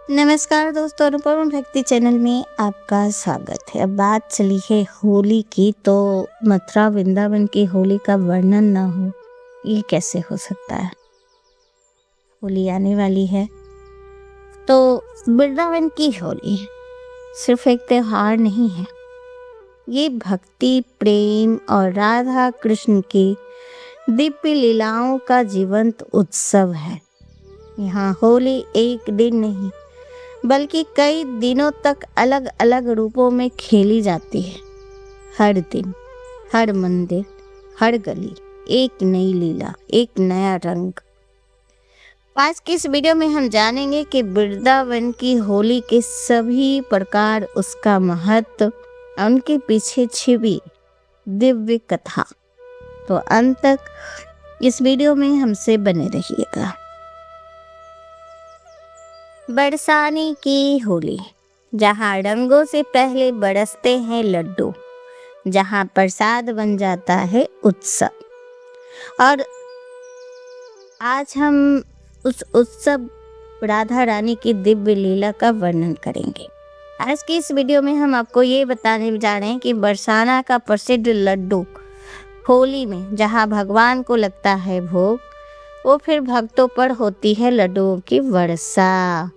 नमस्कार दोस्तों, अनुपम भक्ति चैनल में आपका स्वागत है। अब बात चली है होली की, तो मथुरा वृंदावन की होली का वर्णन ना हो ये कैसे हो सकता है। होली आने वाली है तो वृंदावन की होली सिर्फ एक त्योहार नहीं है, ये भक्ति, प्रेम और राधा कृष्ण की दिव्य लीलाओं का जीवंत उत्सव है। यहाँ होली एक दिन नहीं बल्कि कई दिनों तक अलग अलग रूपों में खेली जाती है। हर दिन, हर मंदिर, हर गली एक नई लीला, एक नया रंग। आज की इस वीडियो में हम जानेंगे कि वृंदावन की होली के सभी प्रकार, उसका महत्व, उनके पीछे छिपी दिव्य कथा। तो अंत तक इस वीडियो में हमसे बने रहिएगा। बरसाने की होली, जहाँ रंगों से पहले बरसते हैं लड्डू, जहाँ प्रसाद बन जाता है उत्सव। और आज हम उस उत्सव राधा रानी की दिव्य लीला का वर्णन करेंगे। आज की इस वीडियो में हम आपको ये बताने जा रहे हैं कि बरसाना का प्रसिद्ध लड्डू होली में जहाँ भगवान को लगता है भोग, वो फिर भक्तों पर होती है लड्डुओं की वर्षा।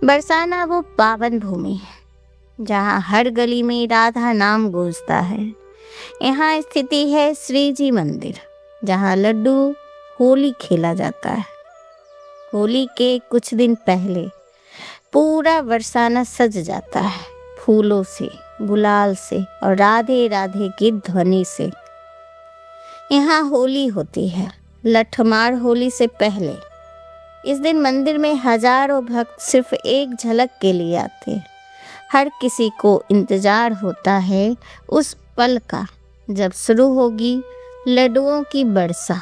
बरसाना वो पावन भूमि है जहाँ हर गली में राधा नाम गूंजता है। यहाँ स्थिति है श्री जी मंदिर, जहाँ लड्डू होली खेला जाता है। होली के कुछ दिन पहले पूरा बरसाना सज जाता है, फूलों से, गुलाल से और राधे राधे की ध्वनि से। यहाँ होली होती है लठमार होली से पहले। इस दिन मंदिर में हजारों भक्त सिर्फ एक झलक के लिए आते हैं। हर किसी को इंतजार होता है उस पल का जब शुरू होगी लड्डुओं की बरसा।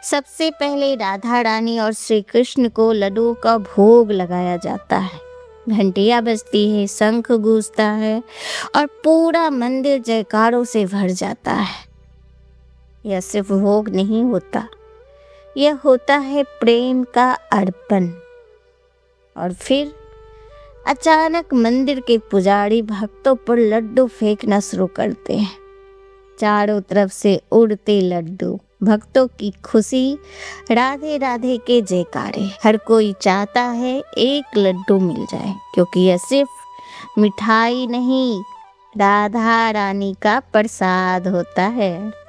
सबसे पहले राधा रानी और श्री कृष्ण को लड्डुओं का भोग लगाया जाता है। घंटियां बजती है, शंख गूंजता है और पूरा मंदिर जयकारों से भर जाता है। यह सिर्फ भोग नहीं होता, यह होता है प्रेम का अर्पण। और फिर अचानक मंदिर के पुजारी भक्तों पर लड्डू फेंकना शुरू करते हैं। चारों तरफ से उड़ते लड्डू, भक्तों की खुशी, राधे राधे के जयकारे। हर कोई चाहता है एक लड्डू मिल जाए, क्योंकि यह सिर्फ मिठाई नहीं, राधा रानी का प्रसाद होता है।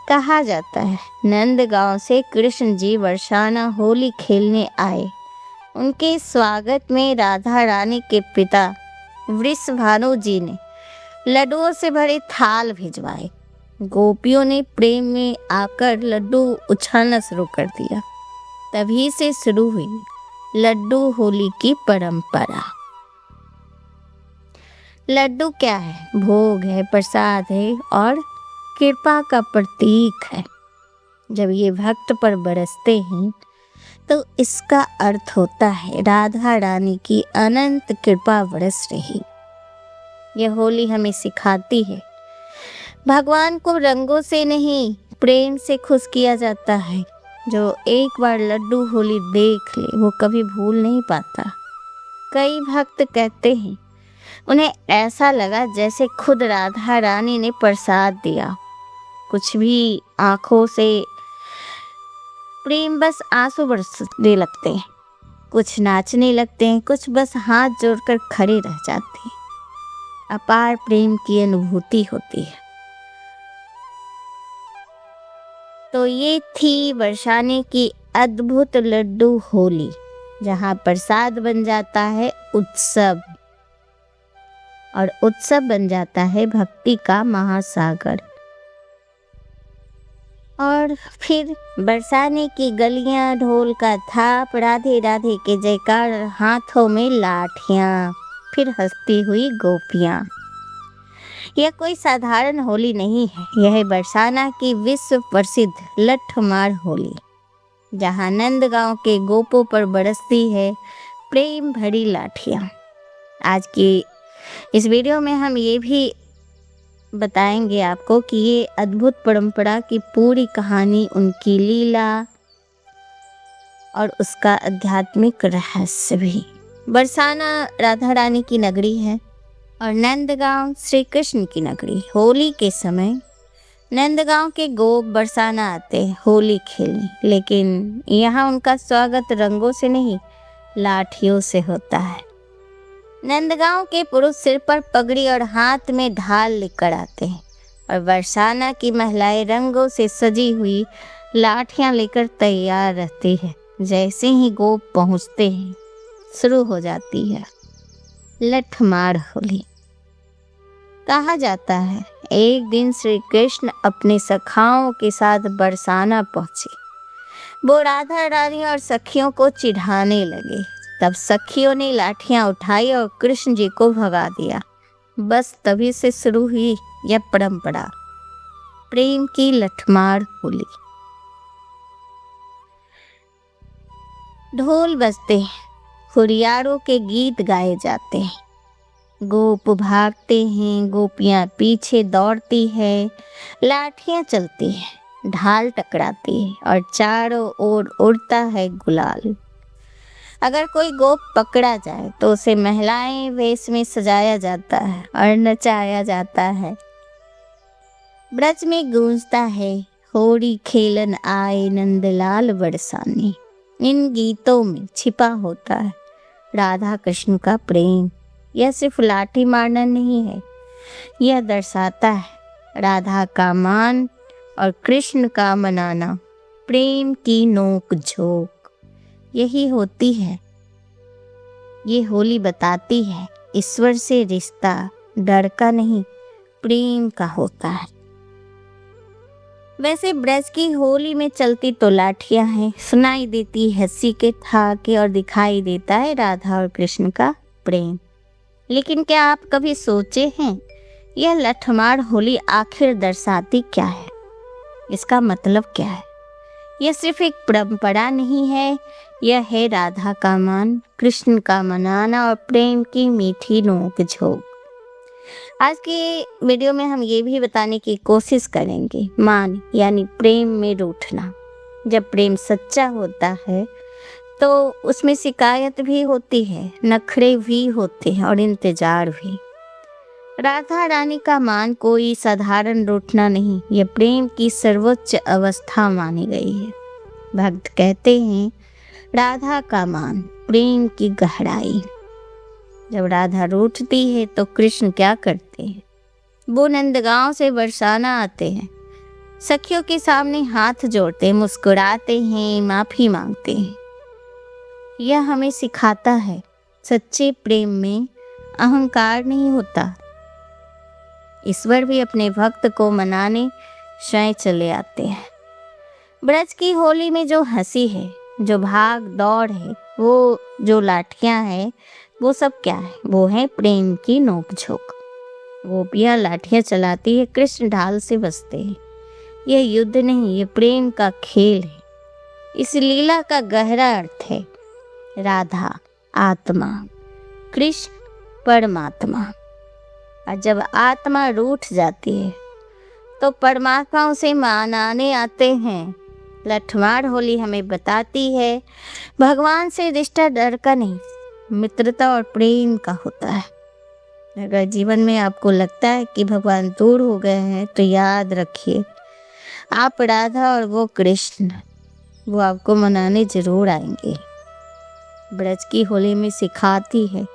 कहा जाता है नंदगांव से कृष्ण जी बरसाना होली खेलने आए। उनके स्वागत में राधा रानी के पिता वृषभानु जी ने लड्डुओं से भरे थाल भिजवाए। गोपियों ने प्रेम में आकर लड्डू उछालना शुरू कर दिया। तभी से शुरू हुई लड्डू होली की परंपरा। लड्डू क्या है? भोग है, प्रसाद है और कृपा का प्रतीक है। जब ये भक्त पर बरसते हैं तो इसका अर्थ होता है राधा रानी की अनंत कृपा बरस रही। यह होली हमें सिखाती है भगवान को रंगों से नहीं, प्रेम से खुश किया जाता है। जो एक बार लड्डू होली देख ले वो कभी भूल नहीं पाता। कई भक्त कहते हैं उन्हें ऐसा लगा जैसे खुद राधा रानी ने प्रसाद दिया। कुछ भी आंखों से प्रेम, बस आंसू बरसने लगते हैं, कुछ नाचने लगते हैं, कुछ बस हाथ जोड़कर खड़े रह जाते हैं। अपार प्रेम की अनुभूति होती है। तो ये थी बरसाने की अद्भुत लड्डू होली, जहाँ प्रसाद बन जाता है उत्सव और उत्सव बन जाता है भक्ति का महासागर। और फिर बरसाने की गलियां, ढोल का थाप, राधे राधे के जयकार, हाथों में लाठियां, फिर हंसती हुई गोपियां। यह कोई साधारण होली नहीं है, यह बरसाना की विश्व प्रसिद्ध लठमार होली, जहां नंदगांव के गोपों पर बरसती है प्रेम भरी लाठियां। आज की इस वीडियो में हम ये भी बताएंगे आपको कि ये अद्भुत परंपरा की पूरी कहानी, उनकी लीला, और उसका आध्यात्मिक रहस्य भी। बरसाना राधा रानी की नगरी है और नंदगांव श्री कृष्ण की नगरी। होली के समय नंदगांव के गोप बरसाना आते हैं होली खेलने, लेकिन यहाँ उनका स्वागत रंगों से नहीं, लाठियों से होता है। नंदगांव के पुरुष सिर पर पगड़ी और हाथ में ढाल लेकर आते हैं और बरसाना की महिलाएं रंगों से सजी हुई लाठियां लेकर तैयार रहती है। जैसे ही गोप पहुंचते हैं, शुरू हो जाती है लठमार होली। कहा जाता है एक दिन श्री कृष्ण अपने सखाओं के साथ बरसाना पहुंचे। वो राधा रानी और सखियों को चिढ़ाने लगे। तब सखियों ने लाठियां उठाई और कृष्ण जी को भगा दिया। बस तभी से शुरू हुई यह परंपरा, प्रेम की लठमार होली। ढोल बजते हैं, हुरियारों के गीत गाए जाते हैं, गोप भागते हैं, गोपियां पीछे दौड़ती है, लाठियां चलती हैं, ढाल टकराती है और चारों ओर उड़ता है गुलाल। अगर कोई गोप पकड़ा जाए तो उसे महिलाएं वेश में सजाया जाता है और नचाया जाता है। ब्रज में गूंजता है होली खेलन आए नंदलाल बरसाने। इन गीतों में छिपा होता है राधा कृष्ण का प्रेम। यह सिर्फ लाठी मारना नहीं है, यह दर्शाता है राधा का मान और कृष्ण का मनाना, प्रेम की नोक झोंक। यही होती है, ये होली बताती है ईश्वर से रिश्ता डर का नहीं, प्रेम का होता है। वैसे ब्रज की होली में चलती तो लाठियां हैं, सुनाई देती हंसी के ठाके और दिखाई देता है राधा और कृष्ण का प्रेम। लेकिन क्या आप कभी सोचे हैं यह लठमार होली आखिर दर्शाती क्या है? इसका मतलब क्या है? यह सिर्फ एक परंपरा नहीं है, यह है राधा का मान, कृष्ण का मनाना और प्रेम की मीठी नोक झोंक। आज की वीडियो में हम ये भी बताने की कोशिश करेंगे, मान यानी प्रेम में रूठना। जब प्रेम सच्चा होता है तो उसमें शिकायत भी होती है, नखरे भी होते हैं और इंतजार भी। राधा रानी का मान कोई साधारण रूठना नहीं, यह प्रेम की सर्वोच्च अवस्था मानी गई है। भक्त कहते हैं राधा का मान, प्रेम की गहराई। जब राधा रूठती है तो कृष्ण क्या करते हैं? वो नंदगांव से बरसाना आते हैं, सखियों के सामने हाथ जोड़ते, मुस्कुराते हैं, माफी मांगते हैं। यह हमें सिखाता है सच्चे प्रेम में अहंकार नहीं होता। ईश्वर भी अपने भक्त को मनाने स्वयं चले आते हैं। ब्रज की होली में जो हंसी है, जो भाग दौड़ है, वो जो लाठियां हैं, वो सब क्या है? वो है प्रेम की नोकझोंक। गोपियां लाठियां चलाती है, कृष्ण ढाल से बसते हैं। यह युद्ध नहीं, ये प्रेम का खेल है। इस लीला का गहरा अर्थ है राधा आत्मा, कृष्ण परमात्मा। और जब आत्मा रूठ जाती है तो परमात्मा उसे मनाने आते हैं। लठमार होली हमें बताती है भगवान से रिश्ता डर का नहीं, मित्रता और प्रेम का होता है। अगर जीवन में आपको लगता है कि भगवान दूर हो गए हैं तो याद रखिए, आप राधा और वो कृष्ण, वो आपको मनाने जरूर आएंगे। ब्रज की होली में सिखाती है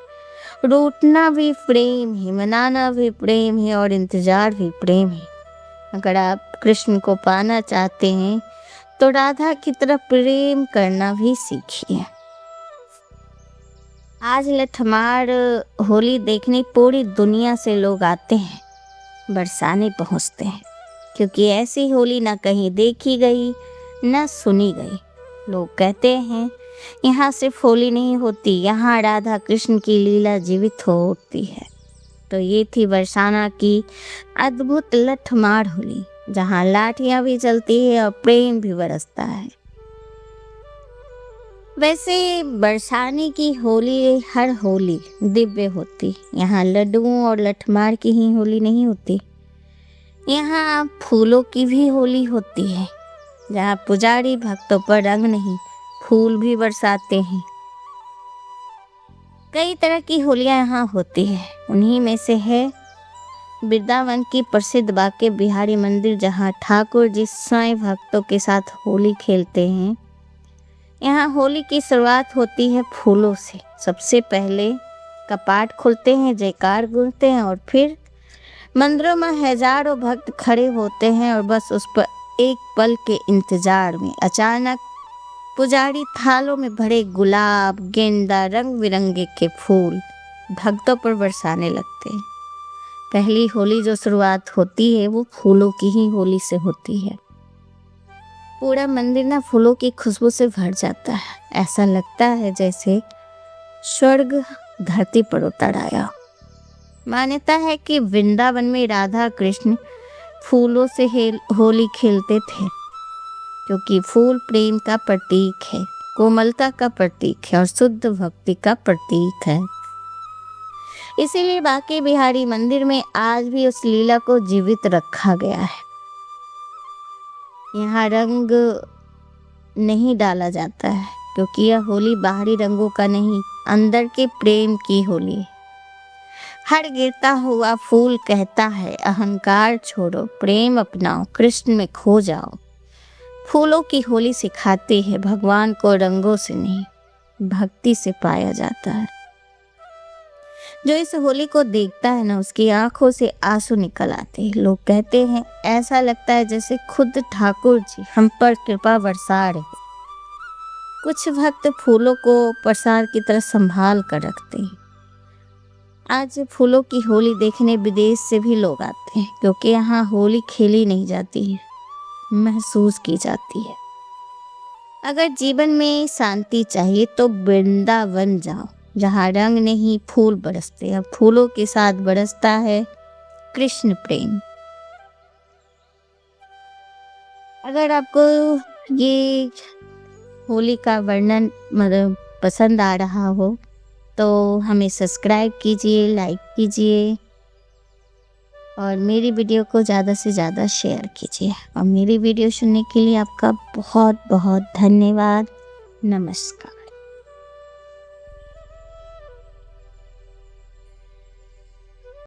रूठना भी प्रेम है, मनाना भी प्रेम है और इंतजार भी प्रेम है। अगर आप कृष्ण को पाना चाहते हैं तो राधा की तरह प्रेम करना भी सीखिए। आज लठमार होली देखने पूरी दुनिया से लोग आते हैं, बरसाने पहुंचते हैं, क्योंकि ऐसी होली ना कहीं देखी गई ना सुनी गई। लोग कहते हैं यहाँ सिर्फ होली नहीं होती, यहाँ राधा कृष्ण की लीला जीवित होती है। तो ये थी बरसाना की अद्भुत लठमार होली, जहाँ लाठियां भी चलती है और प्रेम भी बरसता है। वैसे बरसाने की होली हर होली दिव्य होती। यहाँ लड्डुओं और लठमार की ही होली नहीं होती, यहाँ फूलों की भी होली होती है, जहाँ पुजारी भक्तों पर रंग नहीं फूल भी बरसाते हैं। कई तरह की होलियां यहाँ होती है। उन्हीं में से है वृंदावन की प्रसिद्ध बांके बिहारी मंदिर, जहाँ ठाकुर जी स्वयं भक्तों के साथ होली खेलते हैं। यहाँ होली की शुरुआत होती है फूलों से। सबसे पहले कपाट खुलते हैं, जयकार गूंजते हैं और फिर मंदिरों में हजारों भक्त खड़े होते हैं और बस उस पर एक पल के इंतजार में अचानक पुजारी थालों में भरे गुलाब, गेंदा, रंग बिरंगे के फूल भक्तों पर बरसाने लगते हैं। पहली होली जो शुरुआत होती है वो फूलों की ही होली से होती है। पूरा मंदिर ना फूलों की खुशबू से भर जाता है। ऐसा लगता है जैसे स्वर्ग धरती पर उतर आया। मान्यता है कि वृंदावन में राधा कृष्ण फूलों से होली खेलते थे, क्योंकि फूल प्रेम का प्रतीक है, कोमलता का प्रतीक है और शुद्ध भक्ति का प्रतीक है। इसीलिए बांके बिहारी मंदिर में आज भी उस लीला को जीवित रखा गया है। यहाँ रंग नहीं डाला जाता है, क्योंकि यह होली बाहरी रंगों का नहीं, अंदर के प्रेम की होली है। हर गिरता हुआ फूल कहता है अहंकार छोड़ो, प्रेम अपनाओ, कृष्ण में खो जाओ। फूलों की होली सिखाती है भगवान को रंगों से नहीं, भक्ति से पाया जाता है। जो इस होली को देखता है ना, उसकी आंखों से आंसू निकल आते हैं। लोग कहते हैं ऐसा लगता है जैसे खुद ठाकुर जी हम पर कृपा बरसा रहे। कुछ भक्त फूलों को प्रसाद की तरह संभाल कर रखते हैं। आज फूलों की होली देखने विदेश से भी लोग आते हैं, क्योंकि यहाँ होली खेली नहीं जाती है, महसूस की जाती है। अगर जीवन में शांति चाहिए तो वृंदावन जाओ, जहाँ रंग नहीं फूल बरसते हैं। फूलों के साथ बरसता है कृष्ण प्रेम। अगर आपको ये होली का वर्णन मतलब पसंद आ रहा हो तो हमें सब्सक्राइब कीजिए, लाइक कीजिए और मेरी वीडियो को ज़्यादा से ज़्यादा शेयर कीजिए। और मेरी वीडियो सुनने के लिए आपका बहुत बहुत धन्यवाद। नमस्कार।